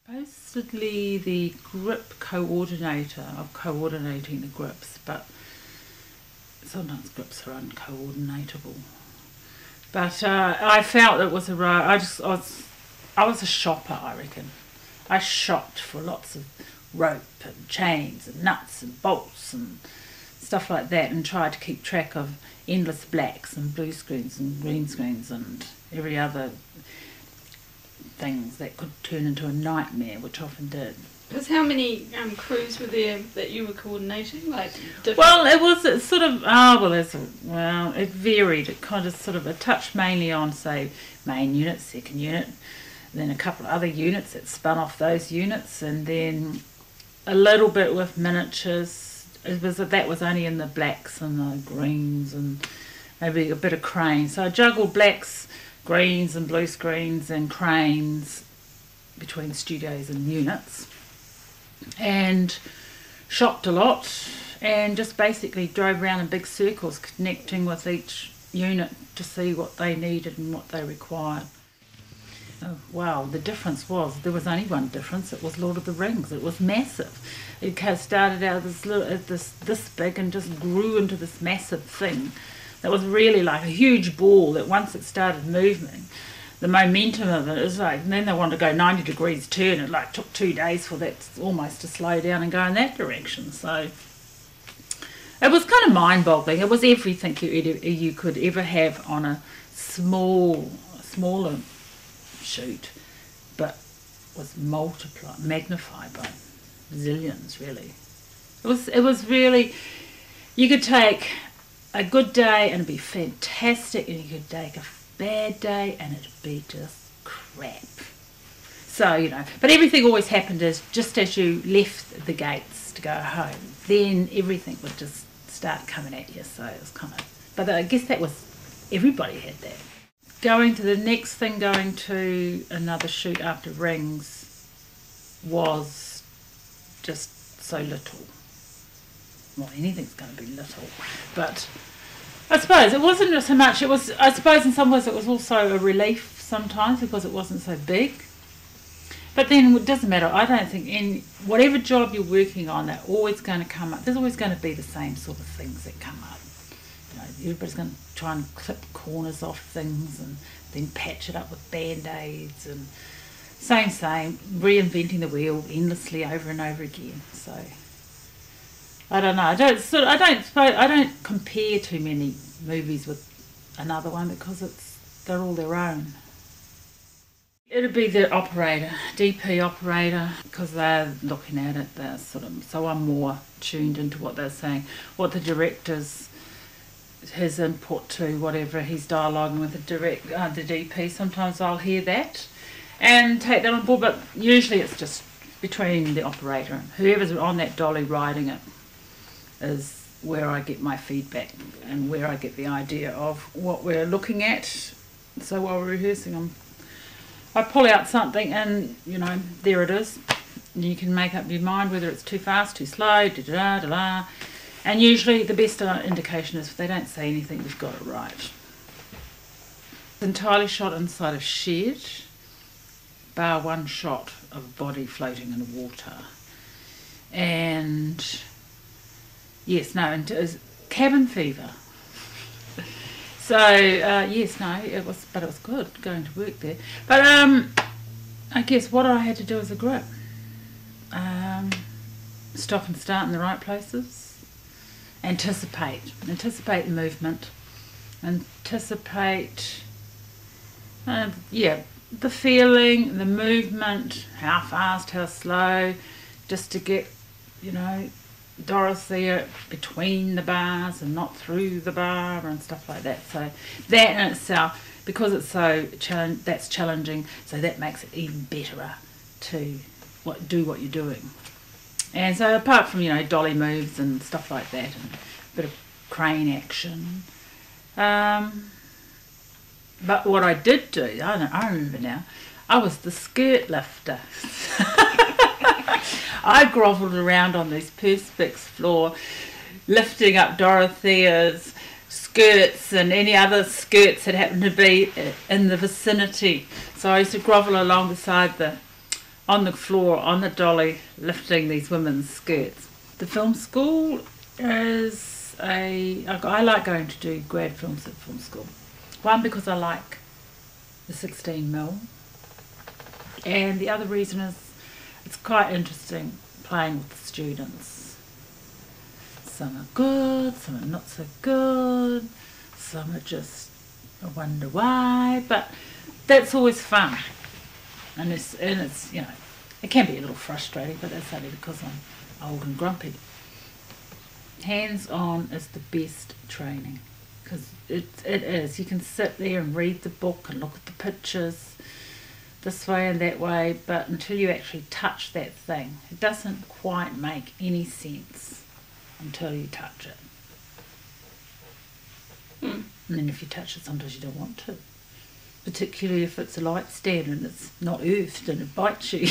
Supposedly the grip coordinator of coordinating the grips, but sometimes grips are uncoordinatable. But I felt it was I was a shopper, I reckon. I shopped for lots of rope and chains and nuts and bolts and stuff like that, and tried to keep track of endless blacks and blue screens and green screens and every other things that could turn into a nightmare, which often did. Because how many crews were there that you were coordinating? Like different... Well, it sort of it varied. It kind of sort of it touched mainly on, say, main unit, second unit, then a couple of other units that spun off those units, and then a little bit with miniatures. That was only in the blacks and the greens and maybe a bit of crane. So I juggled blacks, greens and blue screens and cranes between studios and units, and shopped a lot, and just basically drove around in big circles connecting with each unit to see what they needed and what they required. Oh, wow, the difference there was only one difference. It was Lord of the Rings. It was massive. It started out this big and just grew into this massive thing that was really like a huge ball that once it started moving, the momentum of it is like, and then they wanted to go 90 degrees turn. It like took 2 days for that almost to slow down and go in that direction. So it was kind of mind-boggling. It was everything you could ever have on a smaller shoot, but was magnified by zillions, really. It was really, you could take a good day and it'd be fantastic, and you could take a bad day and it'd be just crap. So, but everything always happened just as you left the gates to go home, then everything would just start coming at you. So it was kind of, but I guess that was, everybody had that. Going to another shoot after Rings was just so little. Well, anything's going to be little, but I suppose it wasn't so much. It was, I suppose, in some ways, it was also a relief sometimes because it wasn't so big. But then it doesn't matter. I don't think in whatever job you're working on, they're always going to come up. There's always going to be the same sort of things that come up. Everybody's going to try and clip corners off things and then patch it up with band-aids and same, reinventing the wheel endlessly over and over again. So I don't know. I don't compare too many movies with another one because they're all their own. It'd be the operator, DP operator, because they're looking at it. They're so I'm more tuned into what they're saying, what the director's his input to, whatever he's dialoguing with the DP. Sometimes I'll hear that and take that on board, but usually it's just between the operator and whoever's on that dolly riding it is where I get my feedback and where I get the idea of what we're looking at. So while we're rehearsing, I pull out something and there it is. And you can make up your mind whether it's too fast, too slow, da-da-da-da-da. And usually the best indication is if they don't say anything, we've got it right. It's entirely shot inside a shed, bar one shot of a body floating in water. And it was cabin fever. So it was good going to work there. But I guess what I had to do as a grip, stop and start in the right places. Anticipate the movement, anticipate the feeling, the movement, how fast, how slow, just to get Dorothea between the bars and not through the bar and stuff like that. So that in itself, because it's so that's challenging, so that makes it even better to do what you're doing. And so apart from, dolly moves and stuff like that and a bit of crane action. But what I did do, I remember now, I was the skirt lifter. I grovelled around on this Perspex floor, lifting up Dorothea's skirts and any other skirts that happened to be in the vicinity. So I used to grovel along beside the on the floor, on the dolly, lifting these women's skirts. The film school is I like going to do grad films at film school. One, because I like the 16mm, and the other reason is it's quite interesting playing with the students. Some are good, some are not so good, some are just I wonder why, but that's always fun. And it's you know, it can be a little frustrating, but that's only because I'm old and grumpy. Hands-on is the best training, because it is. You can sit there and read the book and look at the pictures this way and that way, but until you actually touch that thing, it doesn't quite make any sense until you touch it. And then if you touch it, sometimes you don't want to. Particularly if it's a light stand and it's not earthed and it bites you.